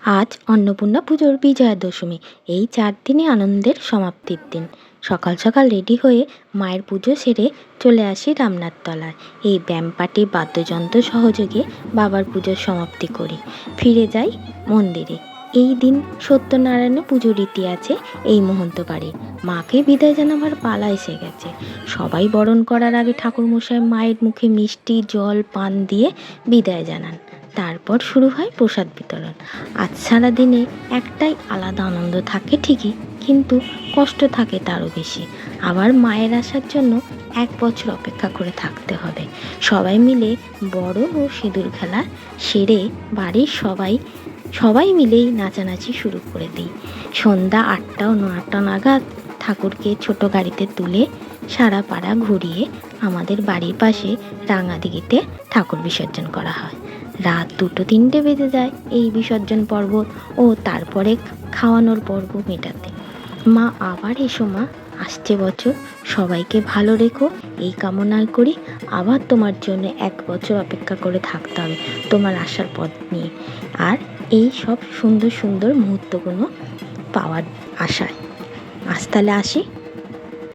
আজ অন্নপূর্ণা পুজোর বিজয়া দশমী। এই 4 দিনই আনন্দের সমাপ্তির দিন। সকাল সকাল রেডি হয়ে মায়ের পুজো সেরে চলে আসি রামনাথ তলায়। এই ব্যামপাটি বাদ্যযন্ত্র সহযোগে বাবার পুজোর সমাপ্তি করি। ফিরে যাই মন্দিরে। এই দিন সত্যনারায়ণের পুজোর রীতি আছে এই মহন্ত বাড়ির। মাকে বিদায় জানাবার পালা এসে গেছে। সবাই বরণ করার আগে ঠাকুরমশাই মায়ের মুখে মিষ্টি জল পান দিয়ে বিদায় জানান। তারপর শুরু হয় প্রসাদ বিতরণ। আজ সারাদিনে একটাই আলাদা আনন্দ থাকে ঠিকই, কিন্তু কষ্ট থাকে তারও বেশি। আবার মায়ের আসার জন্য 1 বছর অপেক্ষা করে থাকতে হবে। সবাই মিলে বরণ ও সিঁদুর খেলা সেরে বাড়ির সবাই মিলেই নাচানাচি শুরু করে দিই। সন্ধ্যা 8টা ও 9টা নাগাদ ঠাকুরকে ছোট গাড়িতে তুলে সারা পাড়া ঘুরিয়ে আমাদের বাড়ির পাশে রাঙাদিঘিতে ঠাকুর বিসর্জন করা হয়। রাত 2-3টে বেজে যায় এই বিসর্জন পর্ব ও তারপরে খাওয়ানোর পর্ব মেটাতে। মা আবার এসো মা, আসছে বছর সবাইকে ভালো রেখো এই কামনাই করি। আবার তোমার জন্য 1 বছর অপেক্ষা করে থাকতে হবে তোমার আসার পথ নিয়ে, আর এই সব সুন্দর সুন্দর মুহূর্তগুলো পাওয়ার আশায়। আজ তাহলে আসি।